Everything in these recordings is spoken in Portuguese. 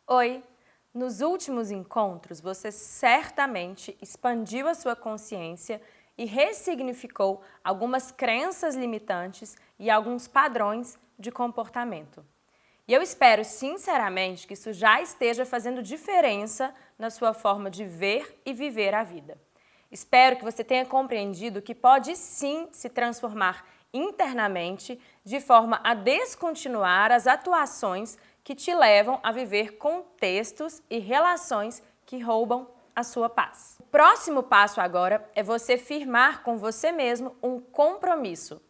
Oi! Nos últimos encontros, você certamente expandiu a sua consciência e ressignificou algumas crenças limitantes e alguns padrões de comportamento. E eu espero sinceramente que isso já esteja fazendo diferença na sua forma de ver e viver a vida. Espero que você tenha compreendido que pode sim se transformar internamente de forma a descontinuar as atuações que te levam a viver contextos e relações que roubam a sua paz. O próximo passo agora é você firmar com você mesmo um compromisso.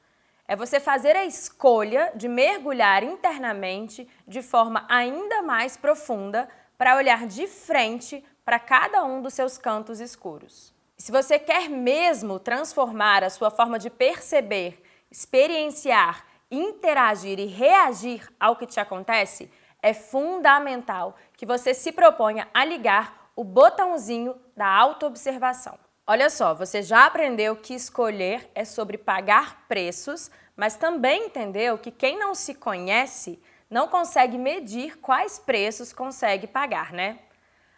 É você fazer a escolha de mergulhar internamente de forma ainda mais profunda para olhar de frente para cada um dos seus cantos escuros. E se você quer mesmo transformar a sua forma de perceber, experienciar, interagir e reagir ao que te acontece, é fundamental que você se proponha a ligar o botãozinho da autoobservação. Olha só, você já aprendeu que escolher é sobre pagar preços, mas também entendeu que quem não se conhece não consegue medir quais preços consegue pagar, né?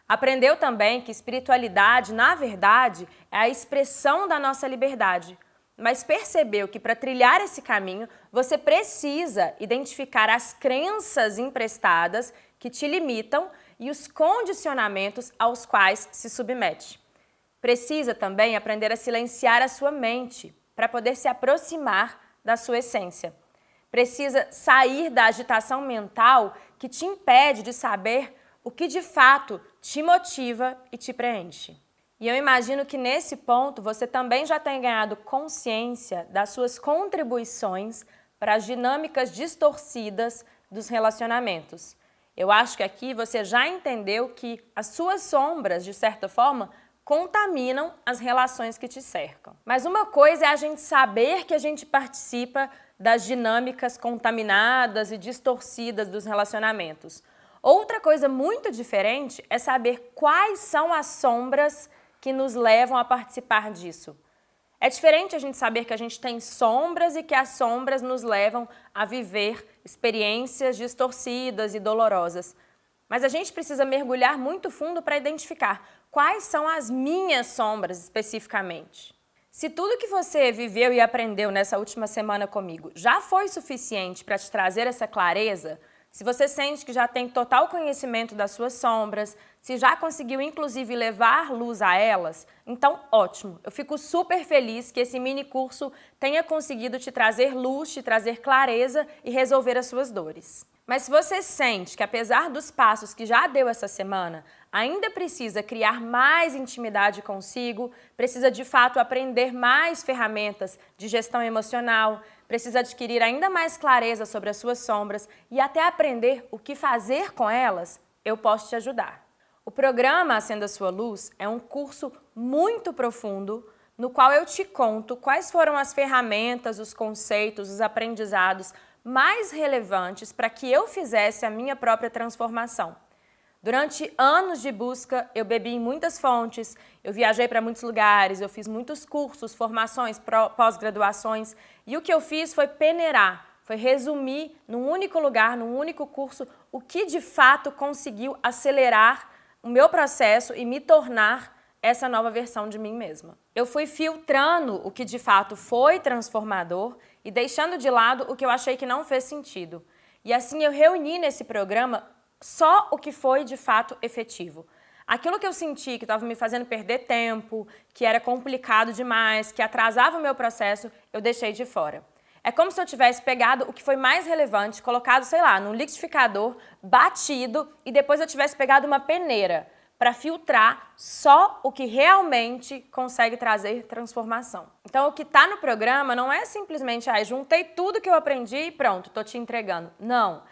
Aprendeu também que espiritualidade, na verdade, é a expressão da nossa liberdade. Mas percebeu que para trilhar esse caminho, você precisa identificar as crenças emprestadas que te limitam e os condicionamentos aos quais se submete. Precisa também aprender a silenciar a sua mente para poder se aproximar da sua essência. Precisa sair da agitação mental que te impede de saber o que de fato te motiva e te preenche. E eu imagino que nesse ponto você também já tem ganhado consciência das suas contribuições para as dinâmicas distorcidas dos relacionamentos. Eu acho que aqui você já entendeu que as suas sombras, de certa forma, contaminam as relações que te cercam. Mas uma coisa é a gente saber que a gente participa das dinâmicas contaminadas e distorcidas dos relacionamentos. Outra coisa muito diferente é saber quais são as sombras que nos levam a participar disso. É diferente a gente saber que a gente tem sombras e que as sombras nos levam a viver experiências distorcidas e dolorosas. Mas a gente precisa mergulhar muito fundo para identificar quais são as minhas sombras especificamente. Se tudo que você viveu e aprendeu nessa última semana comigo já foi suficiente para te trazer essa clareza, se você sente que já tem total conhecimento das suas sombras, se já conseguiu inclusive levar luz a elas, então ótimo. Eu fico super feliz que esse mini curso tenha conseguido te trazer luz, te trazer clareza e resolver as suas dores. Mas se você sente que apesar dos passos que já deu essa semana, ainda precisa criar mais intimidade consigo, precisa de fato aprender mais ferramentas de gestão emocional, precisa adquirir ainda mais clareza sobre as suas sombras e até aprender o que fazer com elas, eu posso te ajudar. O programa Acenda Sua Luz é um curso muito profundo no qual eu te conto quais foram as ferramentas, os conceitos, os aprendizados mais relevantes para que eu fizesse a minha própria transformação. Durante anos de busca, eu bebi em muitas fontes, eu viajei para muitos lugares, eu fiz muitos cursos, formações, pós-graduações, e o que eu fiz foi peneirar, foi resumir num único lugar, num único curso, o que de fato conseguiu acelerar o meu processo e me tornar essa nova versão de mim mesma. Eu fui filtrando o que de fato foi transformador e deixando de lado o que eu achei que não fez sentido. E assim eu reuni nesse programa só o que foi de fato efetivo. Aquilo que eu senti que estava me fazendo perder tempo, que era complicado demais, que atrasava o meu processo, eu deixei de fora. É como se eu tivesse pegado o que foi mais relevante, colocado, sei lá, num liquidificador, batido, e depois eu tivesse pegado uma peneira para filtrar só o que realmente consegue trazer transformação. Então, o que está no programa não é simplesmente, juntei tudo que eu aprendi e pronto, estou te entregando. Não.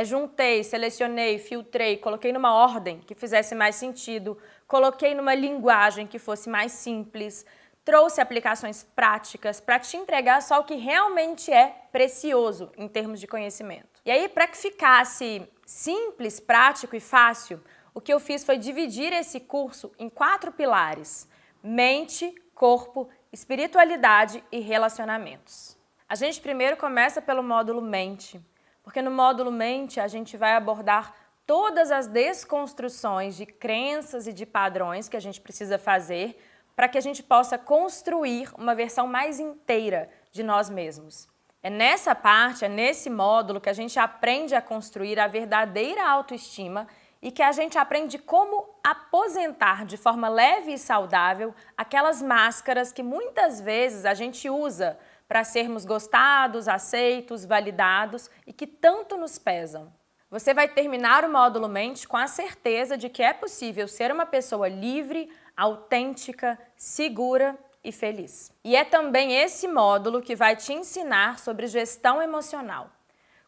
Juntei, selecionei, filtrei, coloquei numa ordem que fizesse mais sentido, coloquei numa linguagem que fosse mais simples, trouxe aplicações práticas para te entregar só o que realmente é precioso em termos de conhecimento. E aí, para que ficasse simples, prático e fácil, o que eu fiz foi dividir esse curso em 4 pilares: mente, corpo, espiritualidade e relacionamentos. A gente primeiro começa pelo módulo mente, porque no módulo mente a gente vai abordar todas as desconstruções de crenças e de padrões que a gente precisa fazer para que a gente possa construir uma versão mais inteira de nós mesmos. É nessa parte, é nesse módulo que a gente aprende a construir a verdadeira autoestima e que a gente aprende como aposentar de forma leve e saudável aquelas máscaras que muitas vezes a gente usa para sermos gostados, aceitos, validados e que tanto nos pesam. Você vai terminar o módulo Mente com a certeza de que é possível ser uma pessoa livre, autêntica, segura e feliz. E é também esse módulo que vai te ensinar sobre gestão emocional.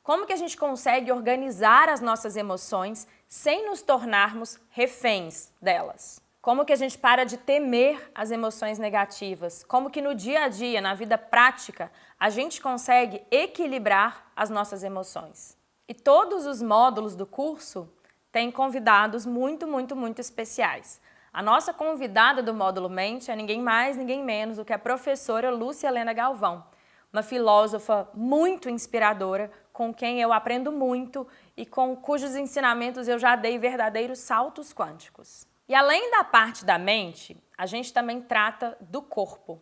Como que a gente consegue organizar as nossas emoções sem nos tornarmos reféns delas? Como que a gente para de temer as emoções negativas? Como que no dia a dia, na vida prática, a gente consegue equilibrar as nossas emoções? E todos os módulos do curso têm convidados muito especiais. A nossa convidada do módulo Mente é ninguém mais, ninguém menos do que a professora Lúcia Helena Galvão, uma filósofa muito inspiradora, com quem eu aprendo muito e com cujos ensinamentos eu já dei verdadeiros saltos quânticos. E além da parte da mente, a gente também trata do corpo.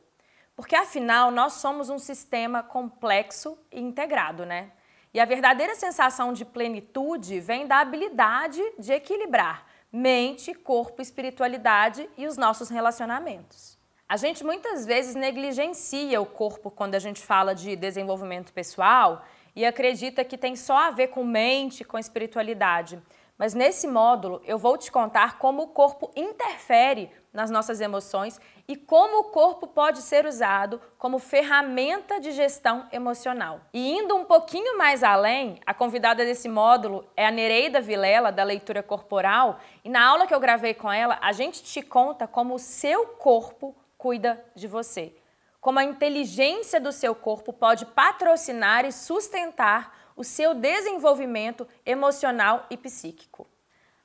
Porque afinal, nós somos um sistema complexo e integrado, né? E a verdadeira sensação de plenitude vem da habilidade de equilibrar mente, corpo, espiritualidade e os nossos relacionamentos. A gente muitas vezes negligencia o corpo quando a gente fala de desenvolvimento pessoal e acredita que tem só a ver com mente, com espiritualidade. Mas nesse módulo eu vou te contar como o corpo interfere nas nossas emoções e como o corpo pode ser usado como ferramenta de gestão emocional. E indo um pouquinho mais além, a convidada desse módulo é a Nereida Vilela, da Leitura Corporal, e na aula que eu gravei com ela, a gente te conta como o seu corpo cuida de você. Como a inteligência do seu corpo pode patrocinar e sustentar o seu desenvolvimento emocional e psíquico.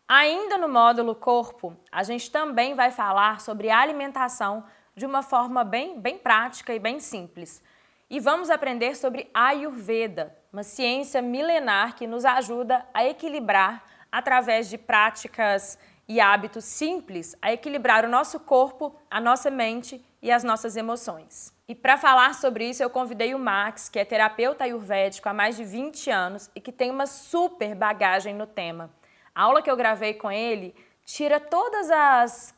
Ainda no módulo Corpo, a gente também vai falar sobre alimentação de uma forma bem prática e bem simples. E vamos aprender sobre Ayurveda, uma ciência milenar que nos ajuda a equilibrar, através de práticas e hábitos simples, a equilibrar o nosso corpo, a nossa mente e as nossas emoções. E para falar sobre isso, eu convidei o Max, que é terapeuta ayurvédico há mais de 20 anos e que tem uma super bagagem no tema. A aula que eu gravei com ele tira todas as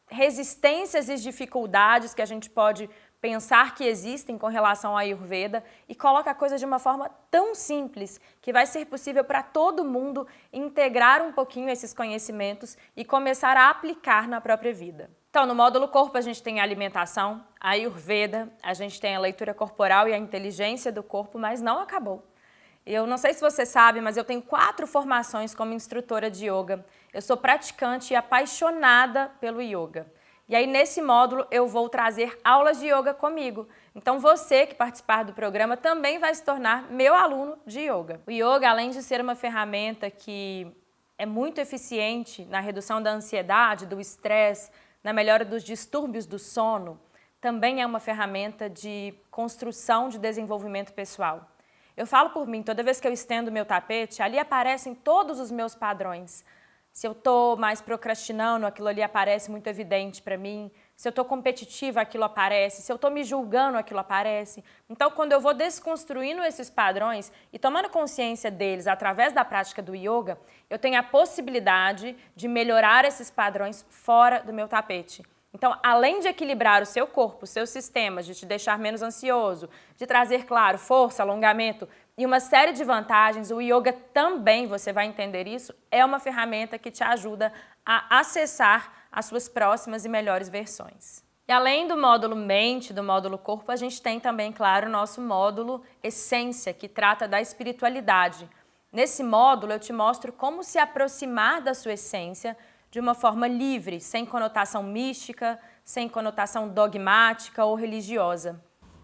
resistências e dificuldades que a gente pode pensar que existem com relação ao Ayurveda e coloca a coisa de uma forma tão simples que vai ser possível para todo mundo integrar um pouquinho esses conhecimentos e começar a aplicar na própria vida. Então, no módulo Corpo, a gente tem a alimentação, a Ayurveda, a gente tem a leitura corporal e a inteligência do corpo, mas não acabou. Eu não sei se você sabe, mas eu tenho 4 formações como instrutora de yoga. Eu sou praticante e apaixonada pelo yoga. E aí, nesse módulo, eu vou trazer aulas de yoga comigo. Então, você que participar do programa também vai se tornar meu aluno de yoga. O yoga, além de ser uma ferramenta que é muito eficiente na redução da ansiedade, do estresse, na melhora dos distúrbios do sono, também é uma ferramenta de construção de desenvolvimento pessoal. Eu falo por mim, toda vez que eu estendo meu tapete, ali aparecem todos os meus padrões. Se eu estou mais procrastinando, aquilo ali aparece muito evidente para mim. Se eu estou competitiva, aquilo aparece. Se eu estou me julgando, aquilo aparece. Então, quando eu vou desconstruindo esses padrões e tomando consciência deles através da prática do yoga, eu tenho a possibilidade de melhorar esses padrões fora do meu tapete. Então, além de equilibrar o seu corpo, os seus sistemas, de te deixar menos ansioso, de trazer, claro, força, alongamento e uma série de vantagens, o yoga também, você vai entender isso, é uma ferramenta que te ajuda a acessar as suas próximas e melhores versões. E além do módulo Mente, do módulo Corpo, a gente tem também, claro, o nosso módulo Essência, que trata da espiritualidade. Nesse módulo, eu te mostro como se aproximar da sua essência de uma forma livre, sem conotação mística, sem conotação dogmática ou religiosa.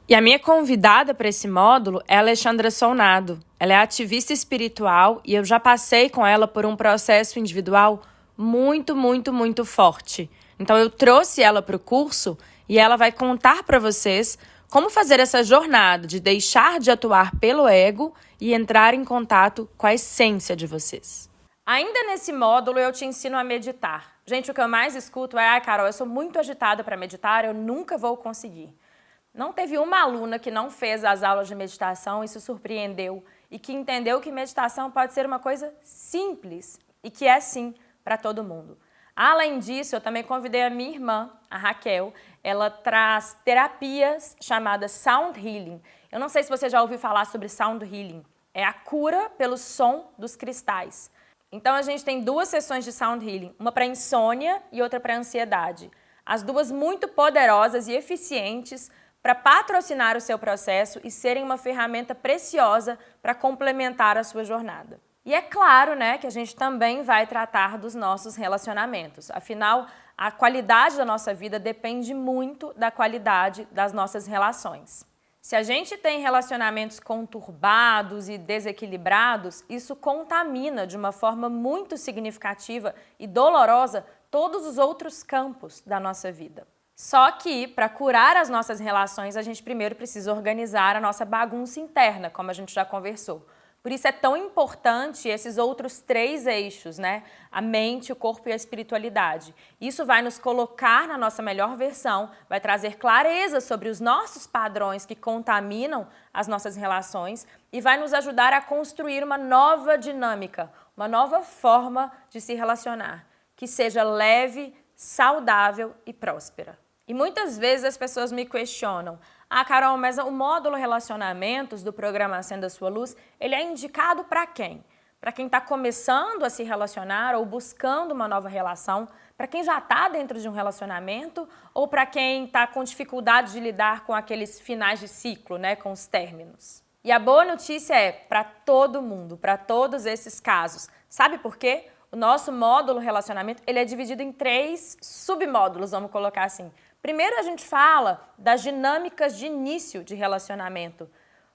E a minha convidada para esse módulo é a Alexandra Solnado. Ela é ativista espiritual e eu já passei com ela por um processo individual muito forte. Então eu trouxe ela para o curso e ela vai contar para vocês como fazer essa jornada de deixar de atuar pelo ego e entrar em contato com a essência de vocês. Ainda nesse módulo eu te ensino a meditar. Gente, o que eu mais escuto é: Carol, eu sou muito agitada para meditar, eu nunca vou conseguir. Não teve uma aluna que não fez as aulas de meditação e se surpreendeu e que entendeu que meditação pode ser uma coisa simples e que é sim para todo mundo. Além disso, eu também convidei a minha irmã, a Raquel. Ela traz terapias chamadas Sound Healing. Eu não sei se você já ouviu falar sobre Sound Healing. É a cura pelo som dos cristais. Então a gente tem 2 sessões de Sound Healing, uma para insônia e outra para ansiedade. As duas muito poderosas e eficientes para patrocinar o seu processo e serem uma ferramenta preciosa para complementar a sua jornada. E é claro, né, que a gente também vai tratar dos nossos relacionamentos. Afinal, a qualidade da nossa vida depende muito da qualidade das nossas relações. Se a gente tem relacionamentos conturbados e desequilibrados, isso contamina de uma forma muito significativa e dolorosa todos os outros campos da nossa vida. Só que, para curar as nossas relações, a gente primeiro precisa organizar a nossa bagunça interna, como a gente já conversou. Por isso é tão importante esses outros 3 eixos, né? A mente, o corpo e a espiritualidade. Isso vai nos colocar na nossa melhor versão, vai trazer clareza sobre os nossos padrões que contaminam as nossas relações e vai nos ajudar a construir uma nova dinâmica, uma nova forma de se relacionar, que seja leve, saudável e próspera. E muitas vezes as pessoas me questionam: Carol, mas o módulo Relacionamentos do programa Acenda Sua Luz, ele é indicado para quem? Para quem está começando a se relacionar ou buscando uma nova relação? Para quem já está dentro de um relacionamento? Ou para quem está com dificuldade de lidar com aqueles finais de ciclo, né, com os términos? E a boa notícia é para todo mundo, para todos esses casos. Sabe por quê? O nosso módulo Relacionamento, ele é dividido em 3 submódulos, vamos colocar assim. Primeiro a gente fala das dinâmicas de início de relacionamento,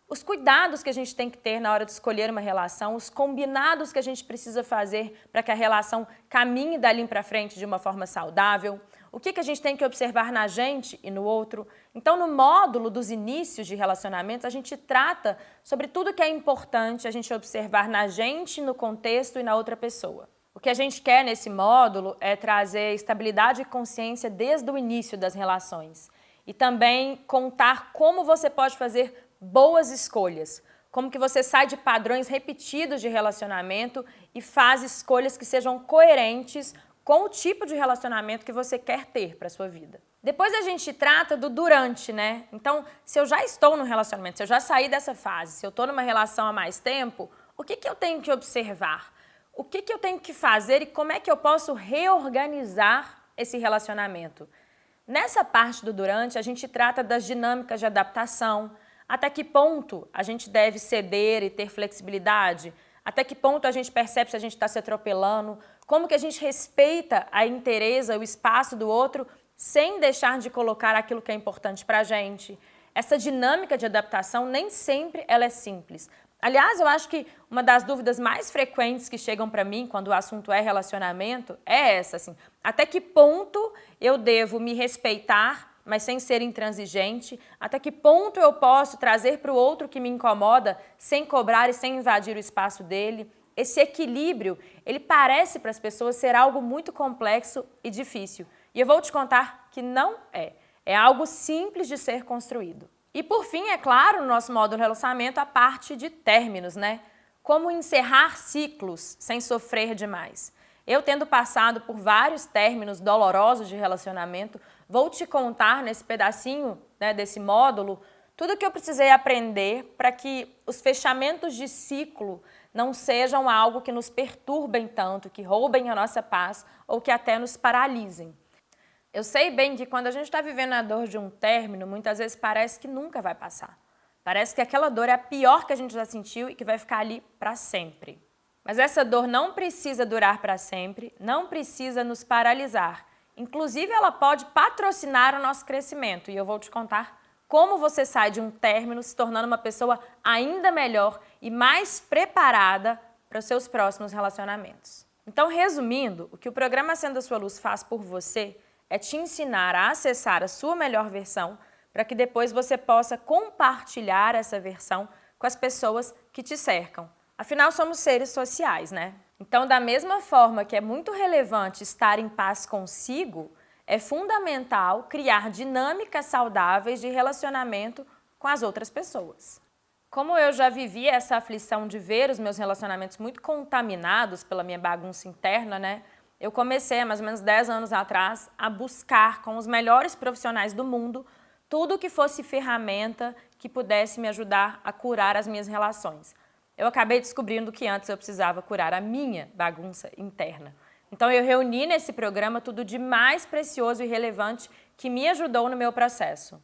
os cuidados que a gente tem que ter na hora de escolher uma relação, os combinados que a gente precisa fazer para que a relação caminhe dali para frente de uma forma saudável, o que a gente tem que observar na gente e no outro. Então, no módulo dos inícios de relacionamentos, a gente trata sobre tudo que é importante a gente observar na gente, no contexto e na outra pessoa. O que a gente quer nesse módulo é trazer estabilidade e consciência desde o início das relações e também contar como você pode fazer boas escolhas, como que você sai de padrões repetidos de relacionamento e faz escolhas que sejam coerentes com o tipo de relacionamento que você quer ter para a sua vida. Depois a gente trata do durante, né? Então, se eu já estou no relacionamento, se eu já saí dessa fase, se eu estou numa relação há mais tempo, o que eu tenho que observar? O que eu tenho que fazer e como é que eu posso reorganizar esse relacionamento? Nessa parte do durante, a gente trata das dinâmicas de adaptação, até que ponto a gente deve ceder e ter flexibilidade, até que ponto a gente percebe se a gente está se atropelando, como que a gente respeita a inteireza, o espaço do outro, sem deixar de colocar aquilo que é importante para a gente. Essa dinâmica de adaptação nem sempre ela é simples. Aliás, eu acho que uma das dúvidas mais frequentes que chegam para mim quando o assunto é relacionamento é essa, assim, até que ponto eu devo me respeitar, mas sem ser intransigente? Até que ponto eu posso trazer para o outro que me incomoda sem cobrar e sem invadir o espaço dele? Esse equilíbrio, ele parece para as pessoas ser algo muito complexo e difícil. E eu vou te contar que não é. É algo simples de ser construído. E por fim, é claro, no nosso módulo relacionamento, a parte de términos, né? Como encerrar ciclos sem sofrer demais. Eu, tendo passado por vários términos dolorosos de relacionamento, vou te contar nesse pedacinho, né, desse módulo tudo o que eu precisei aprender para que os fechamentos de ciclo não sejam algo que nos perturbem tanto, que roubem a nossa paz ou que até nos paralisem. Eu sei bem que quando a gente está vivendo a dor de um término, muitas vezes parece que nunca vai passar. Parece que aquela dor é a pior que a gente já sentiu e que vai ficar ali para sempre. Mas essa dor não precisa durar para sempre, não precisa nos paralisar. Inclusive, ela pode patrocinar o nosso crescimento. E eu vou te contar como você sai de um término se tornando uma pessoa ainda melhor e mais preparada para os seus próximos relacionamentos. Então, resumindo, o que o programa Acenda Sua Luz faz por você é te ensinar a acessar a sua melhor versão para que depois você possa compartilhar essa versão com as pessoas que te cercam. Afinal, somos seres sociais, né? Então, da mesma forma que é muito relevante estar em paz consigo, é fundamental criar dinâmicas saudáveis de relacionamento com as outras pessoas. Como eu já vivi essa aflição de ver os meus relacionamentos muito contaminados pela minha bagunça interna, né? Eu comecei, há mais ou menos 10 anos atrás, a buscar com os melhores profissionais do mundo tudo que fosse ferramenta que pudesse me ajudar a curar as minhas relações. Eu acabei descobrindo que antes eu precisava curar a minha bagunça interna. Então eu reuni nesse programa tudo de mais precioso e relevante que me ajudou no meu processo.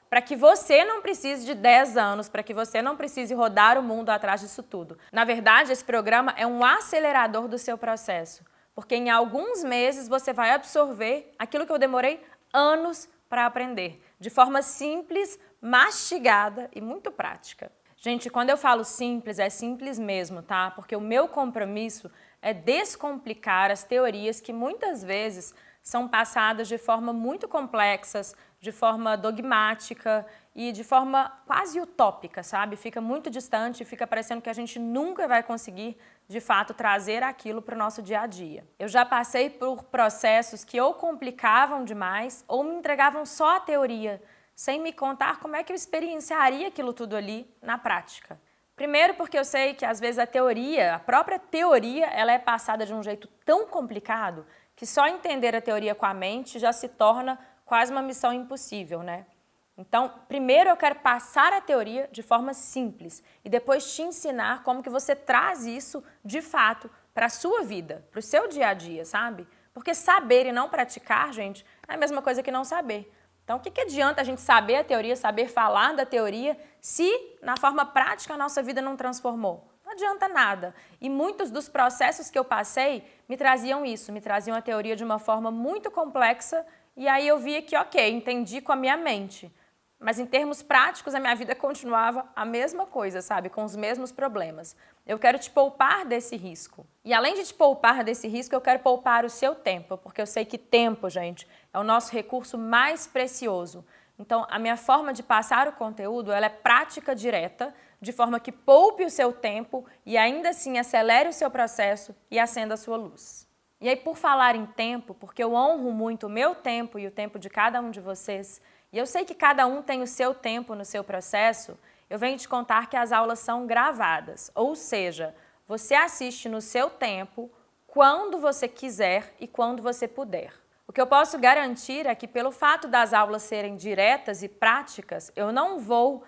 Para que você não precise de 10 anos, para que você não precise rodar o mundo atrás disso tudo. Na verdade, esse programa é um acelerador do seu processo, porque em alguns meses você vai absorver aquilo que eu demorei anos para aprender, de forma simples, mastigada e muito prática. Gente, quando eu falo simples, é simples mesmo, tá? Porque o meu compromisso é descomplicar as teorias que muitas vezes são passadas de forma muito complexas, de forma dogmática e de forma quase utópica, sabe? Fica muito distante, fica parecendo que a gente nunca vai conseguir, de fato, trazer aquilo para o nosso dia a dia. Eu já passei por processos que ou complicavam demais ou me entregavam só a teoria, sem me contar como é que eu experienciaria aquilo tudo ali na prática. Primeiro porque eu sei que às vezes a teoria, a própria teoria, ela é passada de um jeito tão complicado que só entender a teoria com a mente já se torna quase uma missão impossível, né? Então, primeiro eu quero passar a teoria de forma simples e depois te ensinar como que você traz isso, de fato, para a sua vida, para o seu dia a dia, sabe? Porque saber e não praticar, gente, é a mesma coisa que não saber. Então, o que adianta a gente saber a teoria, saber falar da teoria, se na forma prática a nossa vida não transformou? Não adianta nada. E muitos dos processos que eu passei me traziam isso, me traziam a teoria de uma forma muito complexa e aí eu via que, ok, entendi com a minha mente. Mas em termos práticos, a minha vida continuava a mesma coisa, sabe? Com os mesmos problemas. Eu quero te poupar desse risco. E além de te poupar desse risco, eu quero poupar o seu tempo, porque eu sei que tempo, gente, é o nosso recurso mais precioso. Então, a minha forma de passar o conteúdo, ela é prática direta, de forma que poupe o seu tempo e ainda assim acelere o seu processo e acenda a sua luz. E aí, por falar em tempo, porque eu honro muito o meu tempo e o tempo de cada um de vocês, e eu sei que cada um tem o seu tempo no seu processo, eu venho te contar que as aulas são gravadas, ou seja, você assiste no seu tempo, quando você quiser e quando você puder. O que eu posso garantir é que pelo fato das aulas serem diretas e práticas, eu não vou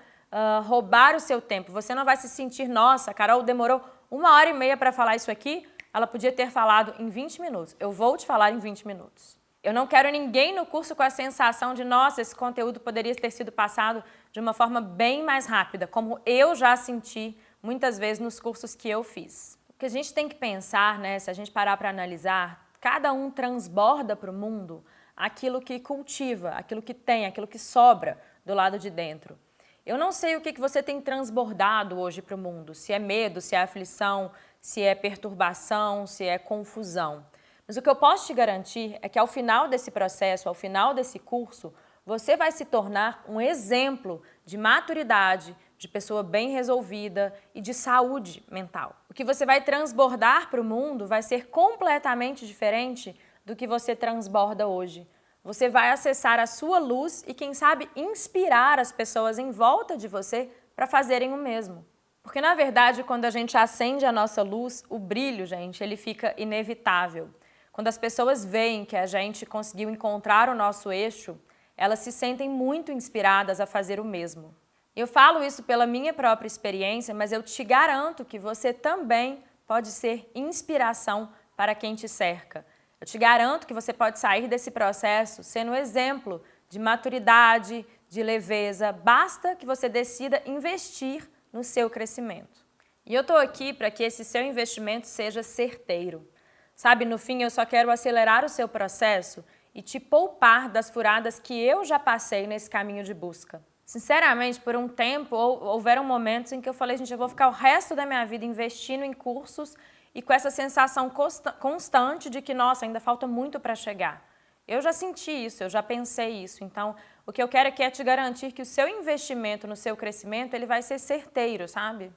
roubar o seu tempo. Você não vai se sentir, nossa, a Carol demorou 1h30 para falar isso aqui, ela podia ter falado em 20 minutos. Eu vou te falar em 20 minutos. Eu não quero ninguém no curso com a sensação de, nossa, esse conteúdo poderia ter sido passado de uma forma bem mais rápida, como eu já senti muitas vezes nos cursos que eu fiz. O que a gente tem que pensar, né, se a gente parar para analisar, cada um transborda para o mundo aquilo que cultiva, aquilo que tem, aquilo que sobra do lado de dentro. Eu não sei o que você tem transbordado hoje para o mundo, se é medo, se é aflição, se é perturbação, se é confusão. Mas o que eu posso te garantir é que ao final desse processo, ao final desse curso, você vai se tornar um exemplo de maturidade, de pessoa bem resolvida e de saúde mental. O que você vai transbordar para o mundo vai ser completamente diferente do que você transborda hoje. Você vai acessar a sua luz e, quem sabe, inspirar as pessoas em volta de você para fazerem o mesmo. Porque, na verdade, quando a gente acende a nossa luz, o brilho, gente, ele fica inevitável. Quando as pessoas veem que a gente conseguiu encontrar o nosso eixo, elas se sentem muito inspiradas a fazer o mesmo. Eu falo isso pela minha própria experiência, mas eu te garanto que você também pode ser inspiração para quem te cerca. Eu te garanto que você pode sair desse processo sendo um exemplo de maturidade, de leveza. Basta que você decida investir no seu crescimento. E eu estou aqui para que esse seu investimento seja certeiro. Sabe, no fim, eu só quero acelerar o seu processo e te poupar das furadas que eu já passei nesse caminho de busca. Sinceramente, por um tempo, houveram momentos em que eu falei, gente, eu vou ficar o resto da minha vida investindo em cursos e com essa sensação constante de que, nossa, ainda falta muito para chegar. Eu já senti isso, eu já pensei isso. Então, o que eu quero aqui é te garantir que o seu investimento no seu crescimento, ele vai ser certeiro, sabe?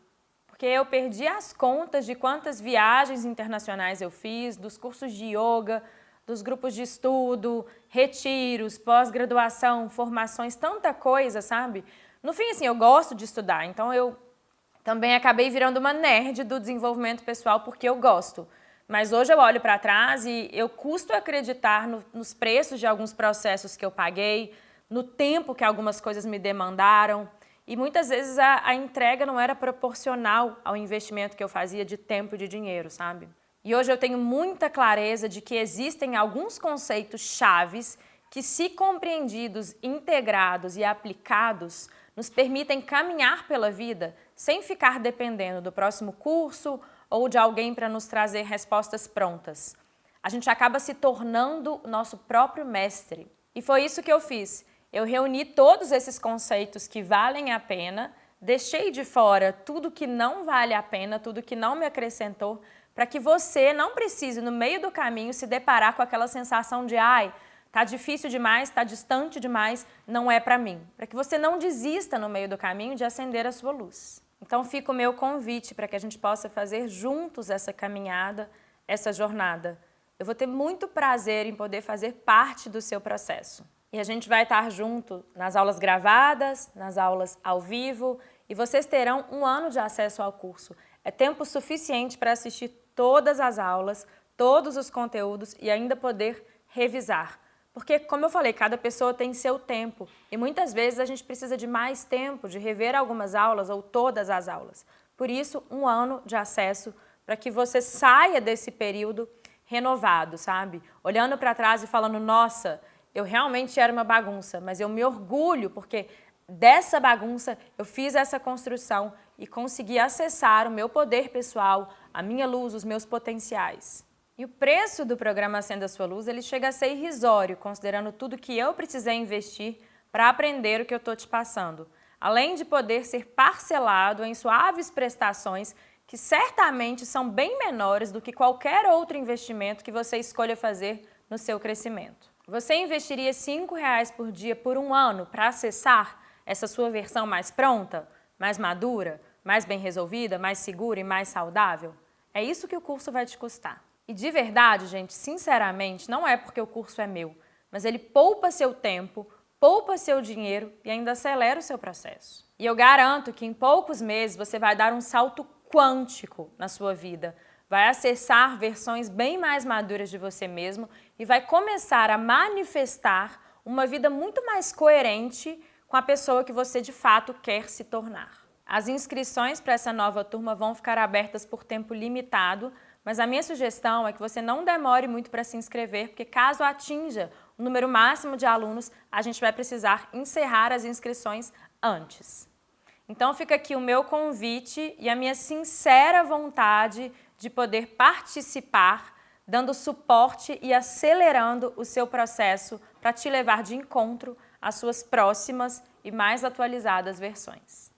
porque eu perdi as contas de quantas viagens internacionais eu fiz, dos cursos de yoga, dos grupos de estudo, retiros, pós-graduação, formações, tanta coisa, sabe? No fim, assim, eu gosto de estudar, então eu também acabei virando uma nerd do desenvolvimento pessoal porque eu gosto. Mas hoje eu olho para trás e eu custo acreditar nos preços de alguns processos que eu paguei, no tempo que algumas coisas me demandaram. E muitas vezes a entrega não era proporcional ao investimento que eu fazia de tempo e de dinheiro, sabe? E hoje eu tenho muita clareza de que existem alguns conceitos chaves que, se compreendidos, integrados e aplicados, nos permitem caminhar pela vida sem ficar dependendo do próximo curso ou de alguém para nos trazer respostas prontas. A gente acaba se tornando nosso próprio mestre. E foi isso que eu fiz. Eu reuni todos esses conceitos que valem a pena, deixei de fora tudo que não vale a pena, tudo que não me acrescentou, para que você não precise, no meio do caminho, se deparar com aquela sensação de ai, tá difícil demais, tá distante demais, não é para mim. Para que você não desista no meio do caminho de acender a sua luz. Então fica o meu convite para que a gente possa fazer juntos essa caminhada, essa jornada. Eu vou ter muito prazer em poder fazer parte do seu processo. E a gente vai estar junto nas aulas gravadas, nas aulas ao vivo, e vocês terão 1 ano de acesso ao curso. É tempo suficiente para assistir todas as aulas, todos os conteúdos e ainda poder revisar. Porque, como eu falei, cada pessoa tem seu tempo e muitas vezes a gente precisa de mais tempo de rever algumas aulas ou todas as aulas. Por isso, 1 ano de acesso para que você saia desse período renovado, sabe? Olhando para trás e falando, nossa, eu realmente era uma bagunça, mas eu me orgulho porque dessa bagunça eu fiz essa construção e consegui acessar o meu poder pessoal, a minha luz, os meus potenciais. E o preço do programa Acenda a Sua Luz, ele chega a ser irrisório, considerando tudo que eu precisei investir para aprender o que eu estou te passando. Além de poder ser parcelado em suaves prestações que certamente são bem menores do que qualquer outro investimento que você escolha fazer no seu crescimento. Você investiria R$5 por dia por 1 ano para acessar essa sua versão mais pronta, mais madura, mais bem resolvida, mais segura e mais saudável? É isso que o curso vai te custar. E de verdade, gente, sinceramente, não é porque o curso é meu, mas ele poupa seu tempo, poupa seu dinheiro e ainda acelera o seu processo. E eu garanto que em poucos meses você vai dar um salto quântico na sua vida, vai acessar versões bem mais maduras de você mesmo e vai começar a manifestar uma vida muito mais coerente com a pessoa que você de fato quer se tornar. As inscrições para essa nova turma vão ficar abertas por tempo limitado, mas a minha sugestão é que você não demore muito para se inscrever, porque caso atinja o número máximo de alunos, a gente vai precisar encerrar as inscrições antes. Então fica aqui o meu convite e a minha sincera vontade de poder participar, dando suporte e acelerando o seu processo para te levar de encontro às suas próximas e mais atualizadas versões.